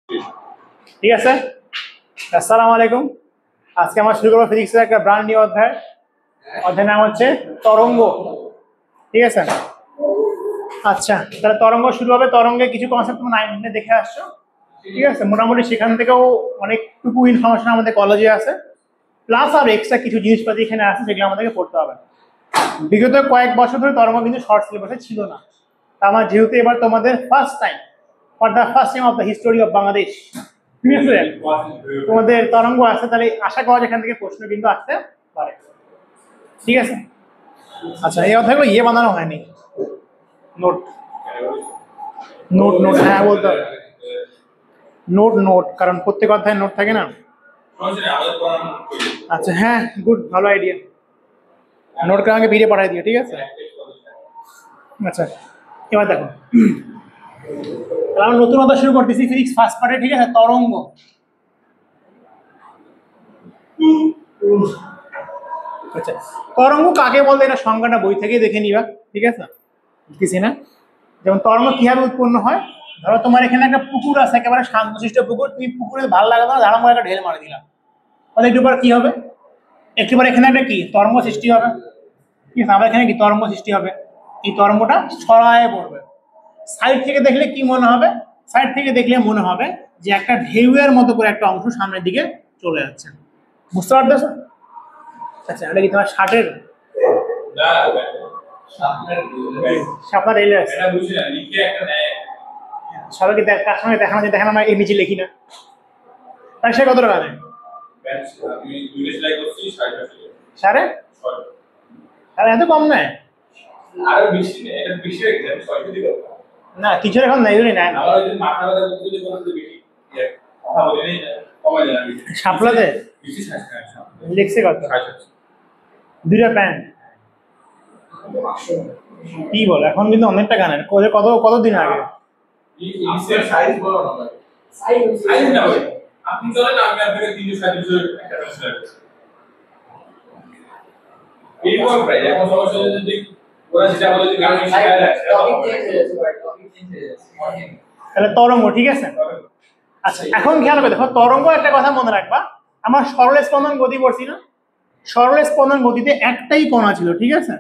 ঠিক আছে, আসসালামু আলাইকুম। আজকে আমরা শুরু করবো ফিজিক্সের একটা ব্র্যান্ড নিউ অধ্যায়। অধ্যায়ের নাম হচ্ছে তরঙ্গ। ঠিক আছে, আচ্ছা তাহলে তরঙ্গ শুরু হবে। তরঙ্গে কিছু কনসেপ্ট তোমরা 9 দেখে আসছো। ঠিক আছে, মোটামুটি সেখান থেকেও অনেকটুকু ইনফরমেশন আমাদের কলেজে আছে, প্লাস আর এক্সট্রা কিছু জিনিসপাতি এখানে আছে যেগুলো আমাদেরকে পড়তে হবে। বিগত কয়েক বছর ধরে তরঙ্গ কিন্তু শর্ট সিলেবাসে ছিল না। আমার যেহেতু এবার তোমাদের first time, for the first time of the history of Bangladesh, ঠিক আছে, তোমাদের তরঙ্গ আছে, তাহলে আশা করা যায় এখান থেকে প্রশ্ন কিন্তু আসতে পারে। ঠিক আছে, আচ্ছা এই অধ্যায়গুলো বানানো হয়নি, নোট নোট নোট হ্যাঁ বলতে হবে, নোট নোট, কারণ প্রত্যেক অধ্যায়ে নোট থাকে না। আচ্ছা হ্যাঁ, গুড, ভালো আইডিয়া। নোটটা আমাকে ভিডিও পাঠিয়ে দিও, ঠিক আছে। আচ্ছা এবার দেখো, আমরা নতুন অধ্যায় শুরু করতেছি ফিজিক্স ফার্স্ট পার্টে। ঠিক আছে, তরঙ্গ। আচ্ছা তরঙ্গ কাকে বলতে এটা সংজ্ঞাটা বই থেকেই দেখে নিবা। ঠিক আছে, কিছু না। যেমন তরঙ্গ কিভাবে উৎপন্ন হয়, ধরো তোমার এখানে একটা পুকুর আছে, একেবারে শান্তশিষ্ট পুকুর, তুমি পুকুরে ভালো লাগে না, ধারাম করে একটা ঢেল মারি দিলাম, তাহলে একটু পর কি হবে, একটু পর এখানে একটা কি তরঙ্গ সৃষ্টি হবে। ঠিক আছে, আবার এখানে কি তরঙ্গ সৃষ্টি হবে, এই তরঙ্গটা ছড়ায় পড়বে। সাইড থেকে দেখলে কি মনে হবে, সাইড থেকে দেখলে মনে হবে যে একটা ঢেউয়ের মতো করে একটা অংশ সামনের দিকে চলে যাচ্ছে। বুঝতে পারতেছো? আচ্ছা এটা কি তোমার শার্টের শাপলা রেলে আছে? সবাইকে কার সঙ্গে দেখানো যায়, দেখানো এই নিচে লিখি না। তার সে কত টাকা নেয়? সাড়ে এত কম নেয় না, কিছু এখন নেই নেয় না। শাপলাতে লিখছে কত? 2টা প্যান্ট। কি বল, এখন কিন্তু অনেক টাকা নেয়। কতদিন আগে? তাহলে তরঙ্গ, ঠিক আছে। আচ্ছা এখন খেয়াল করে দেখো, তরঙ্গ একটা কথা মনে রাখবা, আমরা সরল স্পন্দন গতি পড়ছি না, সরল স্পন্দন গতিতে একটাই কণা ছিল। ঠিক আছে,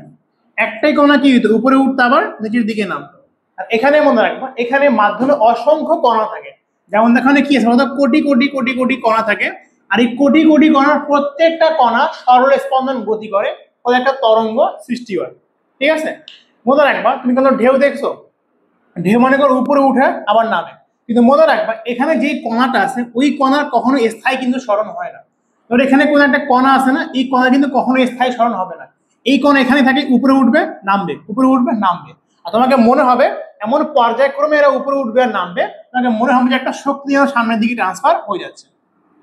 একটাই কণা কি হতো, উপরে উঠতে আবার নিচের দিকে নামতো। আর এখানে মনে রাখবা, এখানে মাধ্যমে অসংখ্য কণা থাকে। যেমন এখানে কি আছে, কোটি কোটি কোটি কোটি কণা থাকে, আর এই কোটি কোটি কণার প্রত্যেকটা কণা সরল স্পন্দন গতি করে, ফলে একটা তরঙ্গ সৃষ্টি হয়। ঠিক আছে, মনে রাখবা, তুমি কোনো ঢেউ দেখছো, ঢেউ মনে করো উপরে উঠে আবার নামে, কিন্তু মনে রাখবা এখানে যে কণাটা আছে ওই কণার কখনো স্থায়ী কিন্তু স্মরণ হয় না। ধর এখানে কোন একটা কণা আছে না, এই কণা কিন্তু কখনো স্থায়ী স্মরণ হবে না। এই কণা এখানে থাকে, উপরে উঠবে নামবে, উপরে উঠবে নামবে, আর তোমাকে মনে হবে এমন পর্যায়ক্রমে এরা উপরে উঠবে আর নামবে, তোমাকে মনে হবে যে একটা শক্তি সামনের দিকে ট্রান্সফার হয়ে যাচ্ছে।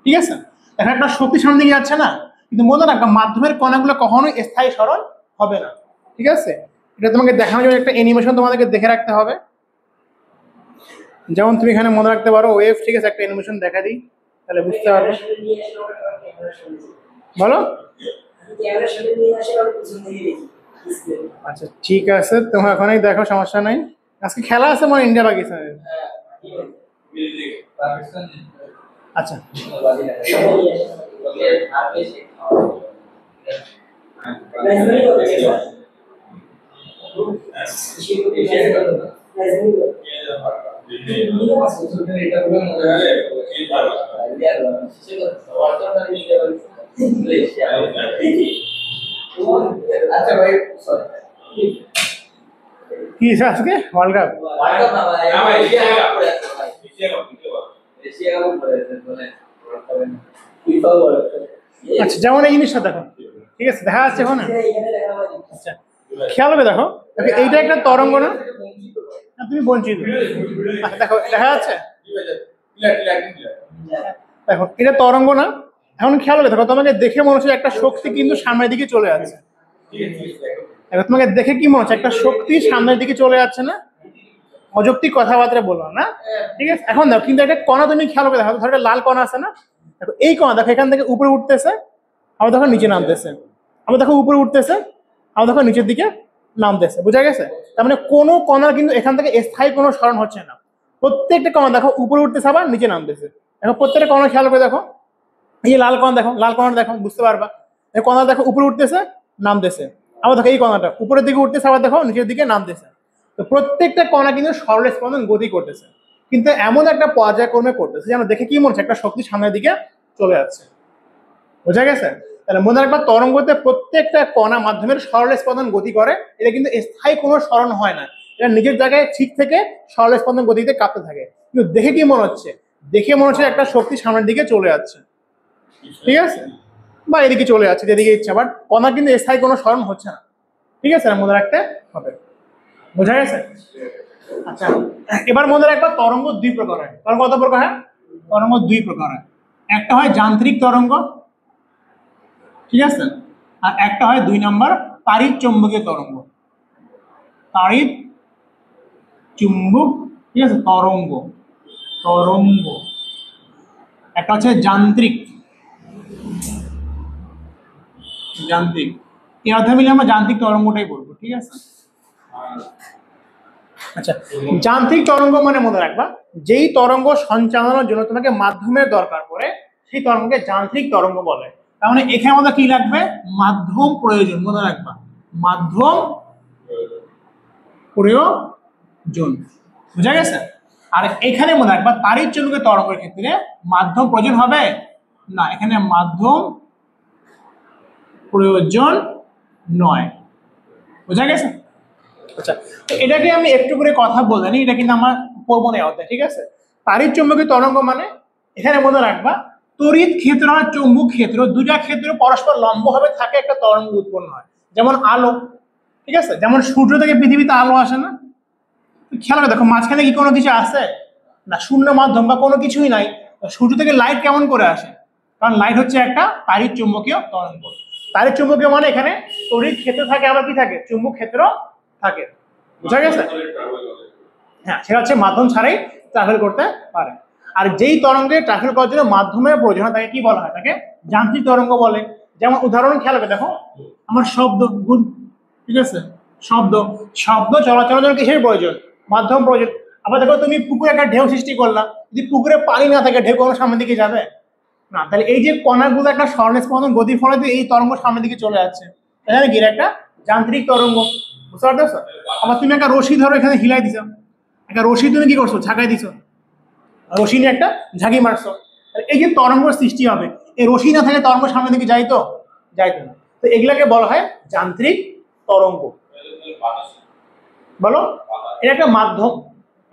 ঠিক আছে, এখন একটা শক্তি সামনের দিকে যাচ্ছে না, কিন্তু মনে রাখবা মাধ্যমের কণাগুলো কখনোই স্থায়ী স্মরণ হবে না। ঠিক আছে, এটা তোমাকে দেখানোর জন্য একটা অ্যানিমেশন তোমাদেরকে দেখে রাখতে হবে। যেমন তুমি এখানে মনে রাখতে পারো ওয়েভ। ঠিক আছে, একটা অ্যানিমেশন দেখা দিই, তাহলে বুঝতে পারবে। বলো। আচ্ছা ঠিক আছে, তোমার ওখানেই দেখো, সমস্যা নাই। আজকে খেলা আছে মানে ইন্ডিয়া পাকিস্তানের। আচ্ছা কি আজকে ওয়ার্ল্ড কাপ? আচ্ছা যেমন এই জিনিসটা দেখো, ঠিক আছে, দেখা যাচ্ছে এখন। আচ্ছা খেয়াল করে দেখো, এইটা একটা তরঙ্গ না, তুমি বঞ্চিত। আচ্ছা দেখো দেখা যাচ্ছে, দেখো এটা তরঙ্গ না। এখন খেয়াল করে দেখো, তোমাকে দেখে মনে হচ্ছে একটা শক্তি কিন্তু সামনের দিকে চলে যাচ্ছে। তোমাকে দেখে কি মনে হচ্ছে, একটা শক্তি সামনের দিকে চলে যাচ্ছে না? অযৌক্তিক কথাবার্তা বললাম না, ঠিক আছে। এখন দেখো কিন্তু একটা কণা তুমি খেয়াল করে দেখো, ধরো একটা লাল কণা আছে না, দেখো এই কণা দেখো এখান থেকে উপরে উঠতেছে, আবার দেখো নিচে নামতেছে, আবার দেখো উপরে উঠতেছে, আবার দেখো নিচের দিকে নামতেছে। বোঝা গেছে? তার মানে কোনো কণার কিন্তু এখান থেকে স্থায়ী কোনো স্মরণ হচ্ছে না, প্রত্যেকটা কণা দেখো উপরে উঠতেছে আবার নিচে নামতেছে। দেখো প্রত্যেকটা কণা খেয়াল করে দেখো, এই যে লাল কণা দেখো, লাল কণা দেখো, বুঝতে পারবা এই কণা দেখো উপরে উঠতেছে নামতেছে, আবার দেখো এই কণাটা উপরের দিকে উঠতেছে আবার দেখো নিচের দিকে নামতেছে। তো প্রত্যেকটা কণা কিন্তু সরল স্পন্দন গতি করতেছে, কিন্তু এমন একটা পর্যায়ক্রমে করতেছে যেন দেখে কি মনে হচ্ছে একটা শক্তি সামনের দিকে চলে যাচ্ছে। বোঝা গেছে? তাহলে মনে রাখবা তরঙ্গতে প্রত্যেকটা কণা মাধ্যমের সরল স্পন্দন গতি করে, এটা কিন্তু স্থায়ী কোনো সরণ হয় না, এটা নিজের জায়গায় ঠিক থেকে সরল স্পন্দন গতিতে কাঁপতে থাকে। কিন্তু দেখে কি মনে হচ্ছে? দেখে মনে হচ্ছে একটা শক্তি সামনের দিকে চলে যাচ্ছে, ঠিক আছে, বা এদিকে চলে যাচ্ছে যেদিকে ইচ্ছা, বাট কণা কিন্তু স্থায়ী কোনো সরণ হচ্ছে না। ঠিক আছে, মনে রাখতে হবে। বোঝা গেছে? আচ্ছা, এবার মনে রাখবা তরঙ্গ দুই প্রকার হয়। তরঙ্গ কত প্রকার হয়? তরঙ্গ দুই প্রকার হয়। একটা হয় যান্ত্রিক তরঙ্গ, ঠিক আছে, আর একটা হয় 2 নম্বর তাড়িৎ চুম্বকীয় তরঙ্গ। তাড়িৎ চুম্বক, ঠিক আছে, তরঙ্গ, তরঙ্গ। একটা হচ্ছে যান্ত্রিক, যান্ত্রিক। এর অর্থ মিলে আমরা যান্ত্রিক তরঙ্গটাই বলবো, ঠিক আছে। আচ্ছা, যান্ত্রিক তরঙ্গ মানে মনে রাখবা যেই তরঙ্গ সঞ্চালনের জন্য তোমাকে মাধ্যমের দরকার পড়ে সেই তরঙ্গকে যান্ত্রিক তরঙ্গ বলে। তার মানে এখানে আমাদের কি লাগবে? মাধ্যম প্রয়োজন, মনে রাখবা মাধ্যম প্রয়োজন। বুঝা গেছে? আর এখানে মনে রাখবা তাড়িৎ চুম্বকীয় তরঙ্গের ক্ষেত্রে মাধ্যম প্রয়োজন হবে না, এখানে মাধ্যম প্রয়োজন নয়। বুঝা গেছে? আচ্ছা, তো এটাকে আমি একটু করে কথা বলে নিই, এটা কিন্তু আমার পড়বো না অধ্যায়, ঠিক আছে। তাড়িৎ চুম্বকীয় তরঙ্গ মানে এখানে মনে রাখবা তড়িৎ ক্ষেত্র আর চৌম্বক ক্ষেত্র দুটা ক্ষেত্র পরস্পর লম্বভাবে থাকে একটা তরঙ্গ উৎপন্ন হয়। যেমন আলো, ঠিক আছে, যেমন সূর্য থেকে পৃথিবীতে আলো আসে না, খেয়াল করে দেখো মাঝখানে কি কোনো কিছু আছে না, শূন্য মাধ্যম বা কোনো কিছুই নাই। সূর্য থেকে লাইট কেমন করে আসে? কারণ লাইট হচ্ছে একটা তাড়িৎ চুম্বকীয় তরঙ্গ। তাড়িৎ চুম্বকীয় মানে এখানে তড়িৎ ক্ষেত্র থাকে, আবার কি থাকে? চুম্বক ক্ষেত্র থাকে। বুঝা গেছে? হ্যাঁ, সেটা হচ্ছে মাধ্যম ছাড়াই ট্রাভেল করতে পারে। আর যেই তরঙ্গে ট্রাভেল করার জন্য মাধ্যমের প্রয়োজন হয় তাকে কি বলা হয়? তাকে যান্ত্রিক তরঙ্গ বলে। যেমন উদাহরণ খেয়াল করে দেখো, আমার শব্দ, ঠিক আছে, শব্দ, শব্দ চলাচলের জন্য কিসের প্রয়োজন? মাধ্যম প্রয়োজন। আবার দেখো তুমি পুকুরে একটা ঢেউ সৃষ্টি করলা, যদি পুকুরে পানি না থাকে ঢেউ কোনো সামনের দিকে যাবে না। তাহলে এই যে কণাগুলো একটা সরল স্পন্দন গতির ফলে এই তরঙ্গ সামনের দিকে চলে যাচ্ছে, এখানে কি একটা যান্ত্রিক তরঙ্গ। বুঝতে পারছো? আবার তুমি একটা রশি ধরো, এখানে হিলাই দিছো, একটা রশি তুমি কি করছো? ঝাঁকাই দিছো, রশি নিয়ে একটা ঝাঁকি মারছো, এই যে তরঙ্গ সৃষ্টি হবে, এই রশি না থাকে তরঙ্গ সামনের দিকে যাইতো? যাইতো না। তো এগুলাকে বলা হয় যান্ত্রিক তরঙ্গ। বলো, এটা একটা মাধ্যম।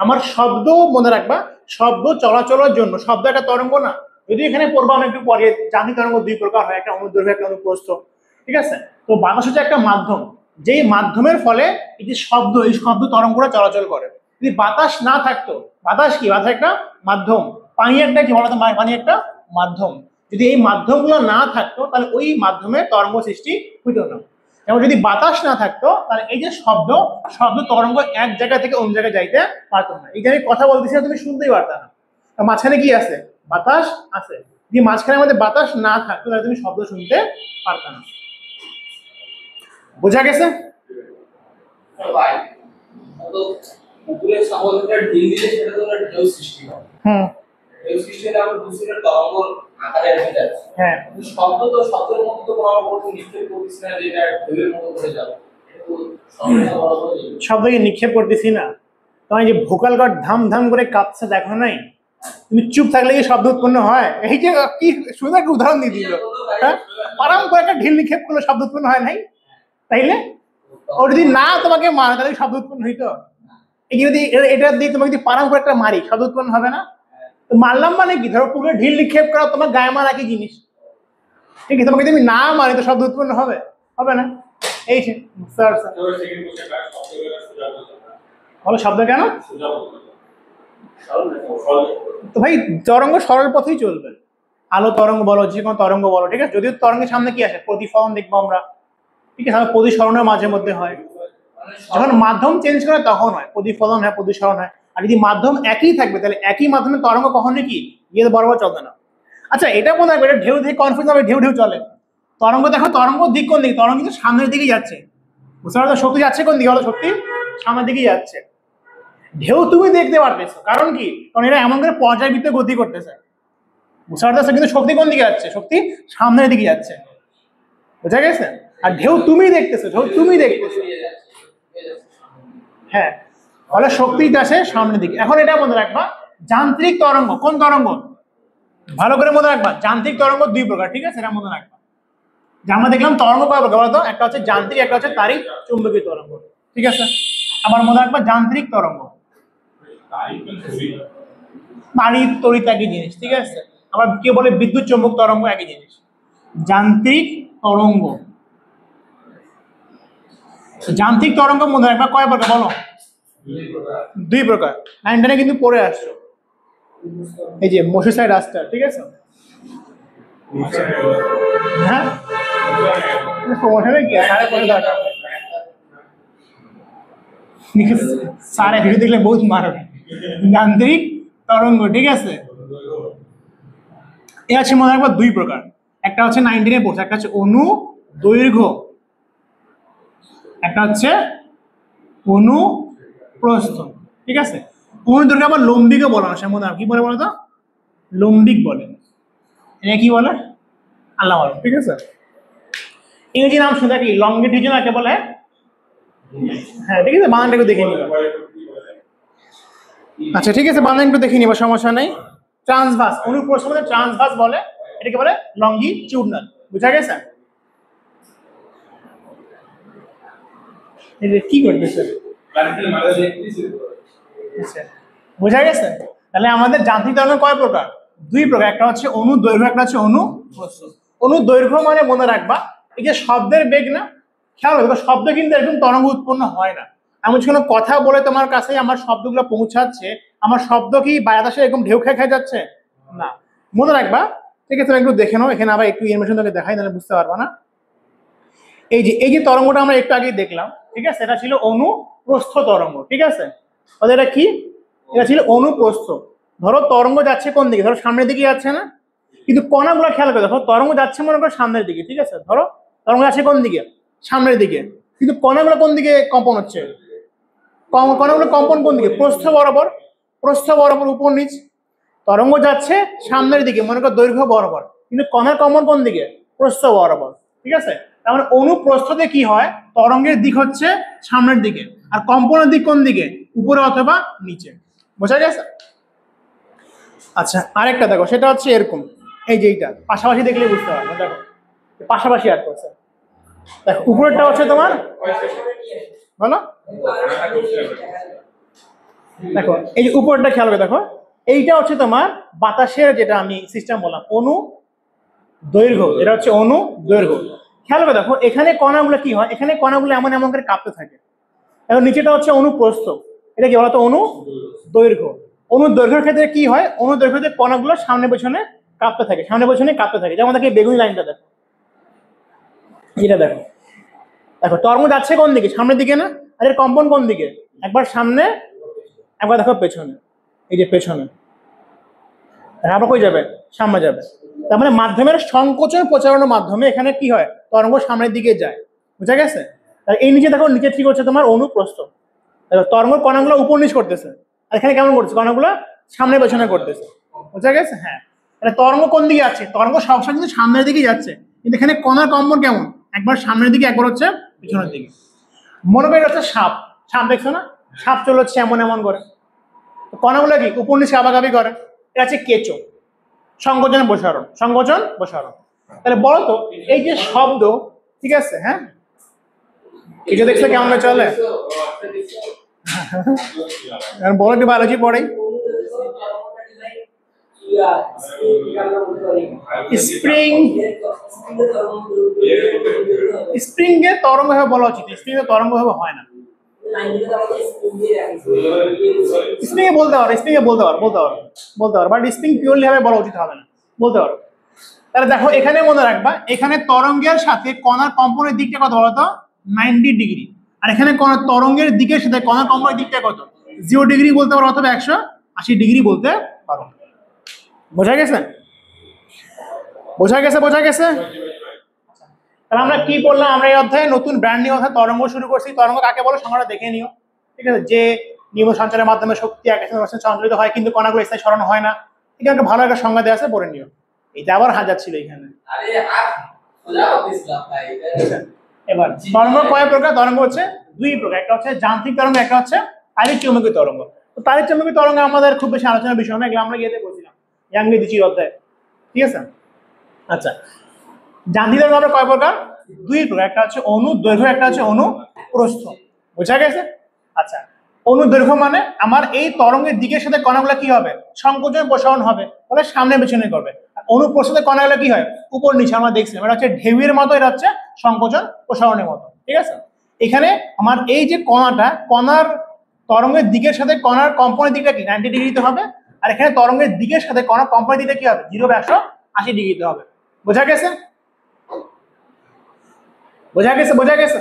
আমার শব্দ মনে রাখবা, শব্দ চলাচলের জন্য শব্দ একটা তরঙ্গ না? যদি এখানে পড়বো আমরা একটু পরে, যান্ত্রিক তরঙ্গ দুই প্রকার হয়, একটা অনুদৈর্ঘ্য একটা অনুপ্রস্থ, ঠিক আছে। তো বাতাস হচ্ছে একটা মাধ্যম, যেই মাধ্যমের ফলে এই যে শব্দ, এই শব্দ তরঙ্গটা চলাচল করে। যদি বাতাস না থাকতো, বাতাস কি? বাতাস একটা মাধ্যম। পানি একটা কি বলতো? পানি একটা মাধ্যম। যদি এই মাধ্যমগুলো না থাকতো তাহলে ওই মাধ্যমে তরঙ্গ সৃষ্টি হইতো না। এবং যদি বাতাস না থাকতো তাহলে এই যে শব্দ, শব্দ তরঙ্গ এক জায়গা থেকে অন্য জায়গায় যাইতে পারতো না। এই যে আমি কথা বলতেছি তুমি শুনতেই পারতা না, মাঝখানে কি আছে? বাতাস আছে। যদি মাঝখানে আমাদের বাতাস না থাকতো তাহলে তুমি শব্দ শুনতে পারতা না। বোঝা গেছে? হুম, হ্যাঁ, শব্দ তো শব্দের মধ্যে তো কোনো কোনো নিশ্চয়ই করতেছি না যে এটা ঢেউয়ের মতো করে যাবে। শব্দকে নিক্ষেপ করতেছি না। তোমার যে ভোকাল কর্ড ধাম ধাম করে কাঁপছে দেখো নাই? তুমি চুপ থাকলে কি শব্দ উৎপন্ন হয়? এই যে কি সুন্দর একটা উদাহরণ দিয়ে দিল, হ্যাঁ, আরাম করে একটা ঢিল নিক্ষেপ করলে শব্দ উৎপন্ন হয় নাই? তাইলে ও যদি না তোমাকে মারে তাহলে শব্দ উৎপন্ন হইতো? এই যদি এটা দিয়ে তোমাকে যদি পারাম করে একটা মারি, শব্দ উৎপন্ন হবে না? তো মারলাম মানে কি? ধরো পুরো ঢিল নিক্ষেপ করা তোমার গায়ে মারা কি জিনিস, ঠিক আছে, তোমাকে তুমি না মারি তো শব্দ উৎপন্ন হবে? হবে না। এই স্যার বলো শব্দ কেন? তো ভাই তরঙ্গ সরল পথেই চলবে। আলো তরঙ্গ বলো, যে কোনো তরঙ্গ বলো, ঠিক আছে, যদিও তরঙ্গের সামনে কি আসে? প্রতিফলন দেখবো আমরা, ঠিক আছে, প্রতিসরণের মাঝে মধ্যে হয়। যখন মাধ্যম চেঞ্জ করে তখন হয় প্রতিফলন, হয় প্রতিসরণ হয়। আর যদি মাধ্যম একই থাকবে তাহলে একই মাধ্যমে তরঙ্গ কখনোই কি ইয়ে বরাবর চলবে না। আচ্ছা, এটা মনে রাখবে, এটা ঢেউ থেকে কনফিউজ হবে, ঢেউ ঢেউ চলে। তরঙ্গ দেখো, তরঙ্গ দিক কোন দিকে? তরঙ্গ কিন্তু সামনের দিকেই যাচ্ছে। বুঝতে পারছো? শক্তি যাচ্ছে কোন দিকে? হলো শক্তি সামনের দিকেই যাচ্ছে। ঢেউ তুমি দেখতে পারতেছো, কারণ কি? কারণ এরা এমন করে পর্যায়বৃত্তে গতি করতেছে, বুঝতে পারতেছো? কিন্তু শক্তি কোন দিকে যাচ্ছে? শক্তি সামনের দিকে যাচ্ছে, বুঝা গেছে? আর ঢেউ তুমি দেখতেছো, ঢেউ তুমি দেখতেছো, হ্যাঁ, তাহলে শক্তি আসে সামনের দিকে। এখন এটা মনে রাখবা, যান্ত্রিক তরঙ্গ কোন তরঙ্গ? ভালো করে মনে রাখবা, যান্ত্রিক তরঙ্গ দুই প্রকার, ঠিক আছে? এটা মনে রাখবা যে আমরা দেখলাম তরঙ্গ কয় প্রকার বলতো? একটা হচ্ছে যান্ত্রিক, একটা হচ্ছে তাড়িৎ চুম্বকীয় তরঙ্গ, ঠিক আছে? আবার মনে রাখবা যান্ত্রিক তরঙ্গ, তাড়িৎ তড়িৎ একই জিনিস, ঠিক আছে? আবার কে বলে বিদ্যুৎ চুম্বক তরঙ্গ একই জিনিস। যান্ত্রিক তরঙ্গ, যান্ত্রিক তরঙ্গ মনে রাখবা কয় প্রকার বলো? দুই প্রকার। লাইনটা কিন্তু পড়ে আসছো, এই যে মশাই রাস্তার, ঠিক আছে? হ্যাঁ, সমস্যা নেই কি, সাড়ে পড়ে দরকার সারে ভিডিও দেখলে বহুত মারবে। যান্ত্রিক তরঙ্গ, ঠিক আছে? এ আছে মনে রাখবা দুই প্রকার, একটা হচ্ছে 19-এ পড়ছে, একটা হচ্ছে অনু দৈর্ঘ্য, একটা হচ্ছে অনু প্রস্থ, ঠিক আছে? অনু দৈর্ঘ্য আবার লম্বিকও বলা হয়, মনে হয় কি বলে বলো তো? লম্বিক বলে। এটা কি বলে? আল্লাহ বলে, ঠিক আছে? ইংরেজি নাম শুনে কি লংগিটিউডিনাল কে বলে? হ্যাঁ, ঠিক আছে, বানানটা একটু দেখে নিবা। আচ্ছা, ঠিক আছে, বানান একটু দেখে নিবা, সমস্যা নেই। ট্রান্সভার্স, অনুপ্রস্থ মানে ট্রান্সভার্স বলে, এটাকে বলে লংগিটিউডিনাল, বুঝা গেছে? এই যে কি করতেছে, বুঝা গেছে? তাহলে আমাদের যান্ত্রিক তরঙ্গ কয় প্রকার? দুই প্রকার, একটা হচ্ছে অনু দৈর্ঘ্য, একটা হচ্ছে অনু প্রস্থ। অনু দৈর্ঘ্য মানে মনে রাখবা এই যে শব্দের বেগ না, খেয়াল রাখবে শব্দ কিন্তু এরকম তরঙ্গ উৎপন্ন হয় না। এমন কোনো কথা বলে তোমার কাছে আমার শব্দগুলো পৌঁছাচ্ছে, আমার শব্দ কি বাতাসে এরকম ঢেউ খেয়ে খেয়ে যাচ্ছে না, মনে রাখবা, ঠিক আছে? একটু দেখে নাও, এখানে আবার একটু ইনফরমেশন তোকে দেখাই, নাহলে বুঝতে পারবা না। এই যে তরঙ্গটা আমরা একটু আগে দেখলাম, ঠিক আছে? এটা ছিল অনুপ্রস্থ তরঙ্গ, ঠিক আছে? তাহলে এটা কি? এটা ছিল অনুপ্রস্থ। ধরো তরঙ্গ যাচ্ছে কোন দিকে? ধরো সামনের দিকে যাচ্ছে না, কিন্তু কণাগুলো খেয়াল করে দেখো, তরঙ্গ যাচ্ছে মনে করো সামনের দিকে, ঠিক আছে? ধরো তরঙ্গ যাচ্ছে কোন দিকে? সামনের দিকে, কিন্তু কণাগুলো কোন দিকে কম্পন হচ্ছে? কণাগুলো কম্পন কোন দিকে? প্রস্থ বরাবর, প্রস্থ বরাবর, উপর নিচ। তরঙ্গ যাচ্ছে সামনের দিকে মনে করো দৈর্ঘ্য বরাবর, কিন্তু কণার কম্পন কোন দিকে? প্রস্থ বরাবর, ঠিক আছে? তার মানে অনুপ্রস্থতে কি হয়? তরঙ্গের দিক হচ্ছে সামনের দিকে, আর কম্পনের দিক কোন দিকে? উপরে অথবা নিচে, বোঝা গেছে? আচ্ছা, আরেকটা দেখো, সেটা হচ্ছে এরকম, এই যে এইটা পাশাপাশি দেখলে বুঝতে পারবে, দেখো পাশাপাশি আর করছে, দেখো উপরেরটা হচ্ছে তোমার, বলো, দেখো এই যে উপরটা খেয়াল করে দেখো, এইটা হচ্ছে তোমার বাতাসের যেটা আমি সিস্টেম বললাম অনু দৈর্ঘ্য, এটা হচ্ছে অনু দৈর্ঘ্য। খেয়াল করে দেখো এখানে কণাগুলো কি হয়, এখানে কণাগুলো এমন এমন করে কাঁপতে থাকে। এখন নিচেটা হচ্ছে অনুপ্রস্থ, এটা কি বলতো? অনু দৈর্ঘ্য। অনু দৈর্ঘ্যের ক্ষেত্রে কি হয়? অনু দৈর্ঘ্যতে কণাগুলো সামনে পেছনে কাঁপতে থাকে, সামনে পেছনে কাঁপতে থাকে। যেমন দেখো এই বেগুনি লাইনটা দেখো, এটা দেখো, দেখো তরঙ্গ যাচ্ছে কোন দিকে? সামনের দিকে না? আর এর কম্পন কোন দিকে? একবার সামনে, একবার দেখো পেছনে, এই যে পেছনে, আবার কই যাবে? সামনে যাবে। তার মানে মাধ্যমের সংকোচন প্রচারণের মাধ্যমে এখানে কি হয়? তরঙ্গ সামনের দিকে যায়, বুঝা গেছে? আর এই নিচে দেখো, নিচে ঠিক হচ্ছে তোমার অনুপ্রস্থ, তরঙ্গ কণাগুলো উপর নিচ করতেছে, আর এখানে কেমন করছে? কণাগুলো সামনে পেছনে করতেছে, বুঝা গেছে? হ্যাঁ, তাহলে তরঙ্গ কোন দিকে যাচ্ছে? তরঙ্গ সবসময় কিন্তু সামনের দিকে যাচ্ছে, কিন্তু এখানে কণার কম্পন কেমন? একবার সামনের দিকে, একবার হচ্ছে পিছনের দিকে। মনে করি হচ্ছে সাপ, সাপ দেখছো না? সাপ চলে হচ্ছে এমন এমন করে, কণাগুলো কি উপর নিচে আবাগাবি করে। এটা হচ্ছে কেঁচো, সংকোচন প্রসারণ, সংকোচন প্রসারণ। তাহলে বলো তো এই যে শব্দ, ঠিক আছে? হ্যাঁ, কেঁচো দেখছো কেমন চলে? বলো একটু বায়োলজি পড়াই। স্প্রিং, স্প্রিং এর তরঙ্গ ভাবে বলা উচিত, স্প্রিং এর তরঙ্গ ভাবে হয় না। স্প্রিং এ বলতে পারো, স্প্রিং এ বলতে পারো, বাট স্প্রিং পিওরলি ভাবে বলা উচিত হবে না, বলতে পারো। তাহলে দেখো এখানে মনে রাখবা, এখানে তরঙ্গের সাথে কণার কম্পনের দিকটা কত বলতো? 90 ডিগ্রি। আর এখানে তরঙ্গের দিকের সাথে কণার কম্পনের দিকটা কত? 0 ডিগ্রি বলতে পারো, অথবা 180 ডিগ্রি বলতে পারো। বোঝা গেছে? বোঝা গেছে? বোঝা গেছে? তাহলে আমরা কি করলাম? আমরা এই অধ্যায়ে নতুন ব্র্যান্ড নিউ অধ্যায় তরঙ্গ শুরু করছি। তরঙ্গ কাকে বলো সংজ্ঞাটা দেখে নিও, ঠিক আছে? যে নিয়মিত সঞ্চারের মাধ্যমে শক্তি আকাশে সঞ্চালিত হয়, কিন্তু কণাগুলো স্থায়ী সরানো হয় না। এখানে একটা ভালো একটা সংজ্ঞা দেওয়া আছে, পড়ে নিও। এটা আবার হাজার ছিল এখানে। আরে আর বুঝাও দিছিলাম ভাই। এবার তরঙ্গ কয় প্রকার? তরঙ্গ হচ্ছে দুই প্রকার, একটা হচ্ছে যান্ত্রিক তরঙ্গ, একটা হচ্ছে তাড়িৎ চৌম্বকীয় তরঙ্গ। তো তাড়িৎ চৌম্বকীয় তরঙ্গ আমাদের খুব বেশি আলোচনার বিষয় না, এগুলো আমরা ইয়েতে বলছিলাম ইয়াংলি দ্বিতীয় অধ্যায়, ঠিক আছে। আচ্ছা, যান্ত্রিক তরঙ্গ আমরা কয় প্রকার? দুই প্রকার, একটা হচ্ছে অনুদৈর্ঘ্য, একটা হচ্ছে অনুপ্রস্থ। বুঝা গেছে? আচ্ছা, অনুদৈর্ঘ্য মানে আমার এই তরঙ্গের দিকের সাথে কণাগুলো কি হবে? সংকোচন প্রসারণ হবে, তাহলে সামনে পেছনে করবে। আর অনুপ্রস্থতে কণাগুলো কি হয়? উপর নিচে। আমরা দেখছিলাম এটা হচ্ছে ঢেউয়ের মতো, এটা হচ্ছে সংকোচন প্রসারণের মতো, ঠিক আছে। এখানে আমার এই যে কণার তরঙ্গের দিকের সাথে কণার কম্পনের দিকটা কি 90 ডিগ্রিতে হবে, আর এখানে তরঙ্গের দিকের সাথে কণার কম্পনের দিকটা কি হবে? 0/180 ডিগ্রিতে হবে। বোঝা গেছে? বোঝা গেছে? বোঝা গেছে?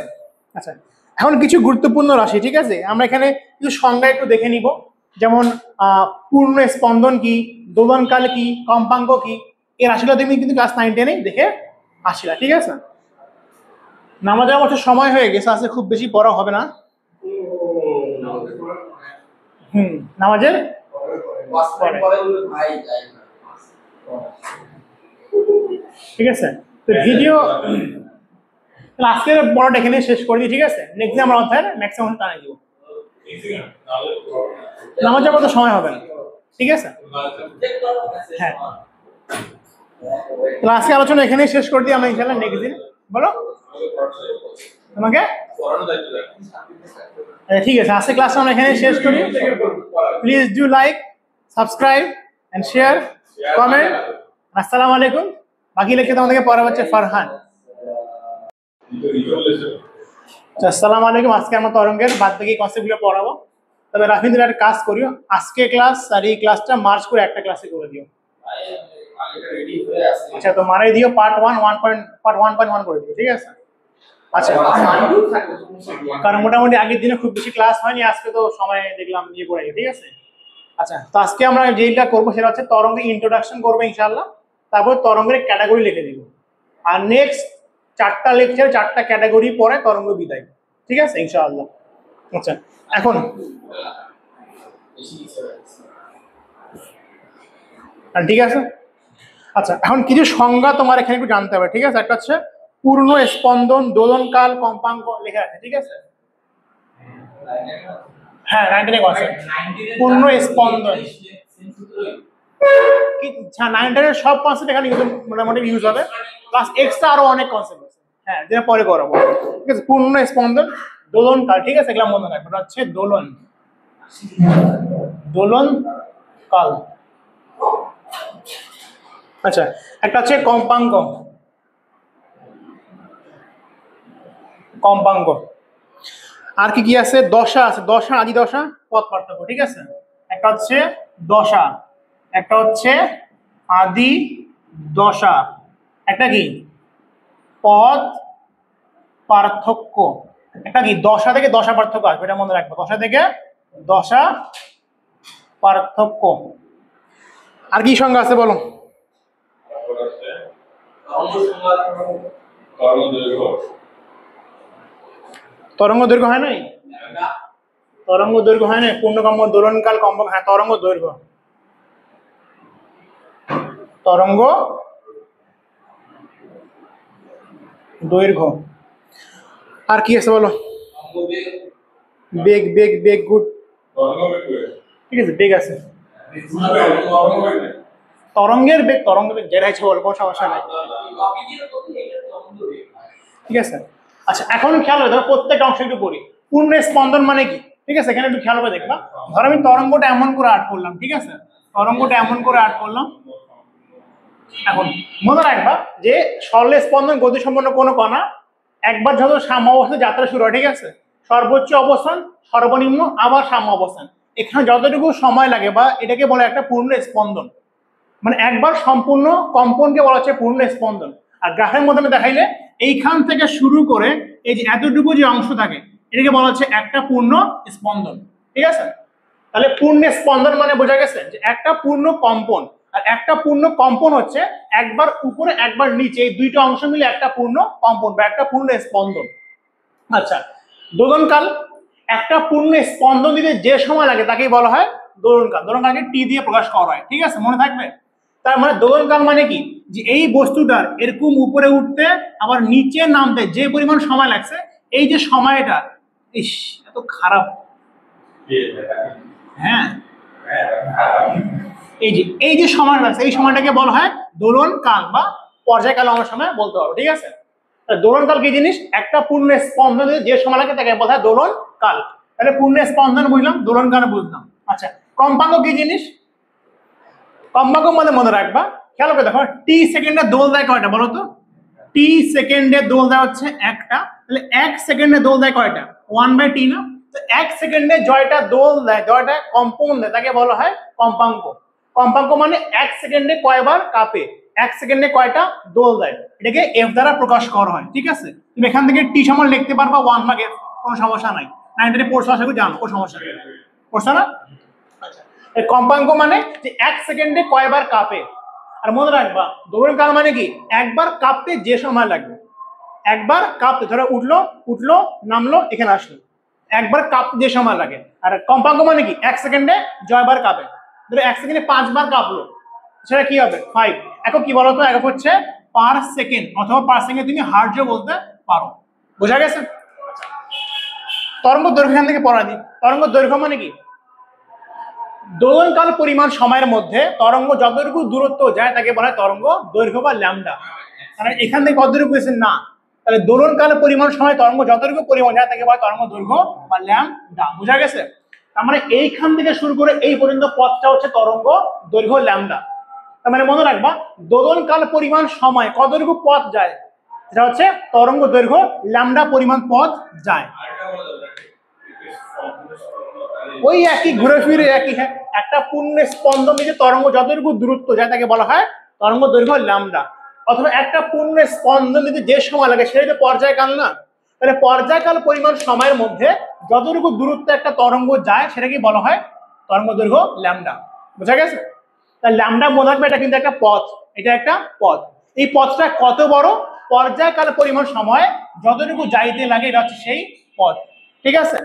আচ্ছা, এখন কিছু গুরুত্বপূর্ণ রাশি, ঠিক আছে, আমরা এখানে কিছু সংজ্ঞা একটু দেখে নিব। যেমন পূর্ণ স্পন্দন কি, দোলনকাল কি, কম্পাঙ্ক কি, এই রাশিগুলো তুমি কিন্তু ক্লাস 9-10 দেখে আসিলা, ঠিক আছে। নামাজের অবশ্য সময় হয়ে গেছে, আজকে খুব বেশি পড়া হবে না। নামাজের ভাই যাই না। ঠিক আছে। তো ভিডিও আজকের পড়াটা এখানে শেষ করে দিই, ঠিক আছে। নেক্সট দিন আমরা অধ্যায়ের ম্যাক্সিমাম টানে দিব। নামাজের মতো সময় হবে না, ঠিক আছে। হ্যাঁ, তাহলে আজকে আলোচনা এখানেই শেষ করে দিই আমরা ইনশাআল্লাহ। নেক্সট দিন বলো তোমাকে। ঠিক আছে, আজকে ক্লাস আমরা এখানেই শেষ করি। Please do like, subscribe and share, comment. আসসালামু আলাইকুম। বাকি লেখে তোমাদেরকে পড়া হচ্ছে ফারহান। আসসালামু আলাইকুম। আজকে আমরা তরঙ্গের বাদ বাকি কনসেপ্টগুলো পড়াবো। তবে রাফিদের একটা কাজ করিও, আজকে ক্লাস আর এই ক্লাসটা মার্চ করে একটা ক্লাসে করে দিও। আচ্ছা, তো মানে দিও পার্ট 1 করে দিও, ঠিক আছে। আচ্ছা, কারণ মোটামুটি আগের দিনে খুব বেশি ক্লাস হয়নি, আজকে তো সময় দেখলাম নিয়ে পড়ে গেছে, ঠিক আছে। আচ্ছা, তো আজকে আমরা যেটা করবো সেটা হচ্ছে তরঙ্গের ইন্ট্রোডাকশন করবো ইনশাআল্লাহ, তারপর তরঙ্গের ক্যাটাগরি লিখে দিব। আর নেক্সট 4টা লেকচার 4টা ক্যাটাগরি পরে তরঙ্গ বিদায়, ঠিক আছে ইনশাআল্লাহ। আচ্ছা, এখন ঠিক আছে। আচ্ছা, এখন কিছু সংজ্ঞা তোমার এখানে একটু জানতে হবে, ঠিক আছে। একটা হচ্ছে পূর্ণ স্পন্দন, দোলনকাল, কম্পাঙ্ক লেখা আছে, ঠিক আছে। হ্যাঁ, 19 কনসেপ্ট পূর্ণ স্পন্দন কি, 9 এর সব কনসেপ্ট এখানে মোটামুটি ইউজ হবে, প্লাস এক্সট্রা আরো অনেক কনসেপ্ট আছে, হ্যাঁ, যেটা পরে করাবো, ঠিক আছে। পূর্ণ স্পন্দন, দোলনকাল, ঠিক আছে, এগুলো মনে রাখবে। হচ্ছে দোলন কাল। আচ্ছা, একটা হচ্ছে কম্পাঙ্ক। আর কি কি আছে? দশা আছে, দশা, আদি দশা, পদ পার্থক্য, ঠিক আছে। একটা হচ্ছে দশা, একটা হচ্ছে আদি দশা, একটা কি পদ পার্থক্য, একটা কি দশা থেকে দশা পার্থক্য আসবে, এটা মনে রাখবো, দশা থেকে দশা পার্থক্য। আর কি সংজ্ঞা আছে বলো? তরঙ্গ দৈর্ঘ্য হয় নাই? তরঙ্গ দৈর্ঘ্য হয় না, পূর্ণকম্প, দোলনকাল, কম্পক, হ্যাঁ, তরঙ্গ দৈর্ঘ্য, তরঙ্গ দৈর্ঘ্য। আর কি আছে বলো? বেগ, গুড, ঠিক আছে, বেগ আছে। তরঙ্গের বেগ, যেটা ইচ্ছে বলো, কোনো সমস্যা নাই, ঠিক আছে। আচ্ছা, এখন খেয়াল হবে, ধরো প্রত্যেকটা অংশ একটু পড়ি। পূর্ণ স্পন্দন মানে কি, ঠিক আছে, এখানে একটু খেয়াল করে দেখবা। ধরো আমি তরঙ্গটা এমন করে আর্ট করলাম, ঠিক আছে, তরঙ্গটা এমন করে আর্ট করলাম। এখন মনে রাখবা যে সরল স্পন্দন গতিসম্পন্ন কোনো কণা একবার যত সাম্য অবস্থায় যাত্রা শুরু হয়, ঠিক আছে, সর্বোচ্চ অবস্থান, সর্বনিম্ন, আবার সাম্য অবস্থান, এখানে যতটুকু সময় লাগে বা এটাকে বলে একটা পূর্ণ স্পন্দন। মানে একবার সম্পূর্ণ কম্পনকে বলা হচ্ছে পূর্ণ স্পন্দন। আর গ্রাফের মাধ্যমে দেখাইলে এইখান থেকে শুরু করে এই যে এতটুকু যে অংশ থাকে এটাকে বলা হচ্ছে একটা পূর্ণ স্পন্দন, ঠিক আছে। তাহলে পূর্ণ স্পন্দন মানে বোঝা গেছে যে একটা পূর্ণ কম্পন, আর একটা পূর্ণ কম্পন হচ্ছে একবার উপরে একবার নিচে, এই দুইটা অংশ মিলে একটা পূর্ণ কম্পন বা একটা পূর্ণ স্পন্দন। আচ্ছা, দোলনকাল, একটা পূর্ণ স্পন্দন দিতে যে সময় লাগে তাকেই বলা হয় দোলনকাল। দোলনকালকে টি দিয়ে প্রকাশ করা হয়, ঠিক আছে, মনে থাকবে। তার মানে দোলনকাল মানে কি, যে এই বস্তুটার এরকম উপরে উঠতে আবার নিচে নামতে যে পরিমাণ সময় লাগছে, এই যে সময়টা, ইস এত খারাপ, হ্যাঁ এই যে সময়টা লাগছে, এই সময়টাকে বলা হয় দোলনকাল বা পর্যায়কাল অনেক সময় বলতে পারো, ঠিক আছে। দোলনকাল কি জিনিস, একটা পূর্ণ স্পন্দন যে সময় লাগে তাকে বলা হয় দোলনকাল। তাহলে পূর্ণ স্পন্দন বুঝলাম, দোলনকাল বুঝলাম। আচ্ছা, কম্পাঙ্ক কি জিনিস? কম্পাঙ্ক মানে মনে রাখবা, খেয়াল করে দেখো, টি সেকেন্ডে দোল দেয় কয়টা বলো তো? টি সেকেন্ডে দোল দেয় হচ্ছে একটা, তাহলে 1 সেকেন্ডে দোল দেয় কয়টা? 1/t না? তো 1 সেকেন্ডে জয়টা দোল দেয়, জয়টা কম্পন দেয়, তাকে বলা হয় কম্পাঙ্ক। কম্পাঙ্ক মানে 1 সেকেন্ডে কয়বার কাঁপে, 1 সেকেন্ডে কয়টা দোল দেয়, এটাকে এফ দ্বারা প্রকাশ করা হয়, ঠিক আছে। তুমি এখান থেকে টি সমান লিখতে পারবা 1/f, কোনো সমস্যা নাই। 9 পড়ছো, আশা করি জানো, কোনো সমস্যা নেই, পড়ছো না? আচ্ছা, কম্পাঙ্ক মানে যে 1 সেকেন্ডে কয়বার কাঁপে। আর মনে রাখবা দোলনকাল মানে কি, একবার কাঁপতে যে সময় লাগবে, একবার কাঁপতে, ধরো উঠলো উঠলো নামলো এখানে আসলো, একবার কাঁপতে যে সময় লাগে। আর কম্পাঙ্ক মানে কি, 1 সেকেন্ডে জয়বার কাঁপে, ধরো 1 সেকেন্ডে 5 বার কাঁপলো, সেটা কি হবে 5। একক কি বলতো, একক হচ্ছে পার সেকেন্ড, অথবা পার সেকেন্ডে তুমি হার্জ বলতে পারো, বোঝা গেছে? তরঙ্গ দৈর্ঘ্য এখান থেকে পড়া দিই। তরঙ্গ দৈর্ঘ্য মানে কি, দোলনকাল পরিমাণ সময়ের মধ্যে তরঙ্গ যতটুকু দূরত্ব যায় তাকে বলা হয় তরঙ্গ দৈর্ঘ্য বা ল্যামডা। কারণ এখান থেকে কতটুকু গেছে না, তাহলে দোলনকাল পরিমাণ সময় তরঙ্গ যতটুকু পরিমাণ যায় তাকে বলা হয় তরঙ্গ দৈর্ঘ্য বা ল্যামডা, বোঝা গেছে? তার মানে এইখান থেকে শুরু করে এই পর্যন্ত পথটা হচ্ছে তরঙ্গ দৈর্ঘ্য ল্যামডা। তার মানে মনে রাখবা দোলনকাল পরিমাণ সময় কতটুকু পথ যায়, সেটা হচ্ছে তরঙ্গ দৈর্ঘ্য ল্যামডা পরিমাণ পথ যায়। ওই একই ঘুরে ফিরে একই, হ্যাঁ, একটা পূর্ণ স্পন্দন দিতে তরঙ্গ যতটুকু দূরত্ব যায় তাকে বলা হয় তরঙ্গ দৈর্ঘ্য ল্যামডা। অথবা একটা পূর্ণ স্পন্দন দিতে যে সময় লাগে সেটা তো পর্যায়কাল না, তাহলে পর্যায়কাল পরিমাণ সময়ের মধ্যে যতটুকু দূরত্ব একটা তরঙ্গ যায় সেটাকে বলা হয় তরঙ্গ দৈর্ঘ্য ল্যামডা, বোঝা গেছে? তাহলে ল্যামডা মনে রাখবে, এটা কিন্তু একটা পথ, এটা একটা পথ। এই পথটা কত বড়, পর্যায়কাল পরিমাণ সময় যতটুকু যাইতে লাগে এটা হচ্ছে সেই পথ, ঠিক আছে।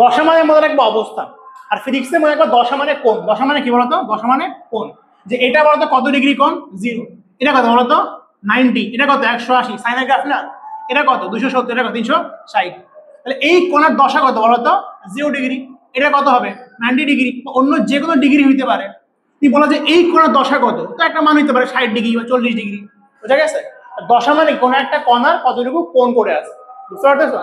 দশা মানে মনে রাখবো অবস্থান, আর ফিজিক্সে মনে রাখবো দশা মানে কোণ। দশা মানে কি বলতো, দশা মানে কোণ। যে এটা বলতো কত ডিগ্রি কোণ, 0, এটা কত বলতো 90, এটা কত 180, সাইনের গ্রাফ না, এটা কত 270, এটা কত 360। তাহলে এই কোণের দশা কত বলতো 0 ডিগ্রি, এটা কত হবে 90 ডিগ্রি, অন্য যে কোনো ডিগ্রি হইতে পারে। তুই বলো যে এই কোণের দশা কত, তো একটা মান হইতে পারে 60 ডিগ্রি বা 40 ডিগ্রি, বুঝা গেছে? দশা মানে কোনো একটা কণার কতটুকু কোণ করে আছে, বুঝতে পারতেছ?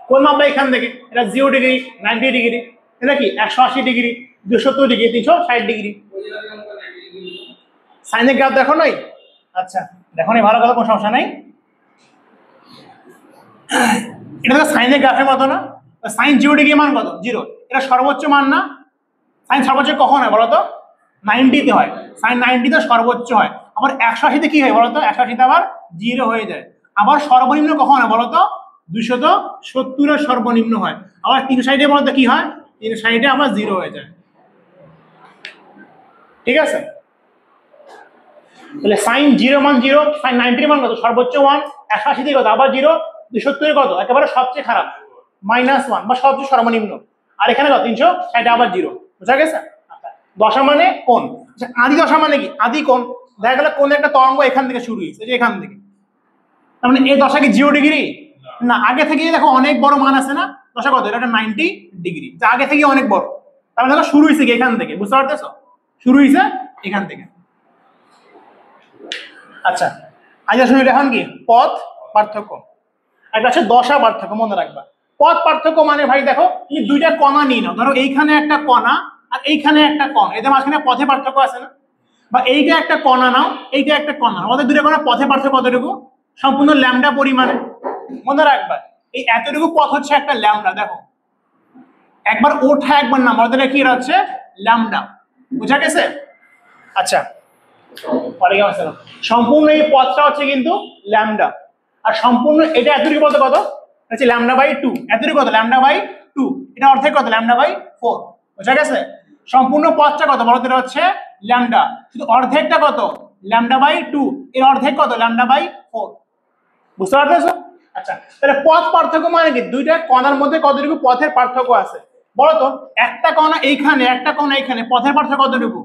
কোন মাপবে এখান থেকে, এটা 0 ডিগ্রি, 90 ডিগ্রি, এটা কি 180 ডিগ্রি, 270 ডিগ্রি, 360 ডিগ্রি। সাইনের গ্রাফ দেখো নাই? আচ্ছা দেখো নাই, ভালো কথা, কোনো সমস্যা নাই। এটা তো সাইনের গ্রাফের মতো না, সাইন 0 ডিগ্রি মান কত 0, এটা সর্বোচ্চ মান না? সাইন সর্বোচ্চ কখন হয় বলতো 90-তে হয়, সাইন 90-তে সর্বোচ্চ হয়। আবার 180-তে কি হয় বলতো, 180-তে আবার 0 হয়ে যায়। আবার সর্বনিম্ন কখন হয় বলতো 270-এর সর্বনিম্ন হয়। আবার 360-এ বলতো কি হয়, 360-এ আবার 0 হয়ে যায়, ঠিক আছে। তাহলে সাইন 0 মান 0, সাইন 90 মান কত সর্বোচ্চ 1, 180-তে কত আবার 0, 270-এ কত একেবারে সবচেয়ে খারাপ -1 বা সবচেয়ে সর্বনিম্ন, আর এখানে কত 360 আবার 0, বুঝা গেছে? আচ্ছা, দশা মানে কোণ। আচ্ছা, আদি দশা মানে কি, আদি কোণ, দেখা গেল কোন একটা তরঙ্গ এখান থেকে শুরু হয়েছে, এই যে এখান থেকে, তার মানে এই দশা কি 0 ডিগ্রি না? আগে থেকেই দেখো অনেক বড় মান আছে না, দশা কত, এটা 90 ডিগ্রি, যা আগে থেকে অনেক বড়। তার মানে দেখো শুরু হয়েছে কি এখান থেকে, বুঝতে পারতেছো, শুরু হয়েছে এখান থেকে। আচ্ছা, আজ আসলে এখন কি পথ পার্থক্য, একটা হচ্ছে দশা পার্থক্য, মনে রাখবা। পথ পার্থক্য মানে ভাই দেখো, তুমি দুইটা কণা নিয়ে নাও, ধরো এইখানে একটা কণা আর এইখানে একটা কণা, এদের মাঝখানে পথে পার্থক্য আছে না? বা এইটা একটা কণা নাও, এইটা একটা কণা, আমাদের দুইটা কণা পথে পার্থক্য কতটুকু, সম্পূর্ণ ল্যামডা পরিমাণে, মনে রাখবা। এই এতটুকু পথ হচ্ছে একটা ল্যামডা, দেখো একবার ওঠা একবার নামা, ওদের কি হচ্ছে ল্যামডা, বুঝা গেছে? আচ্ছা, সম্পূর্ণ এই পথটা হচ্ছে কিন্তু ল্যামডা, আর সম্পূর্ণ এটা এতটুকু বলতে কত হচ্ছে λ/2, এতটুকু কত λ/2, এটা অর্ধেক কত λ/4, বুঝা গেছে? সম্পূর্ণ পথটা কত বলো, এটা হচ্ছে ল্যামডা, শুধু অর্ধেকটা কত λ/2, এর অর্ধেক কত λ/4, বুঝতে পারতেছো? আচ্ছা, তাহলে পথ পার্থক্য মানে কি? দুইটা কণার মধ্যে কতটুকু পথের পার্থক্য আছে বলতো? একটা কণা এইখানে, একটা কণা এইখানে, পথের পার্থক্য কতটুকু?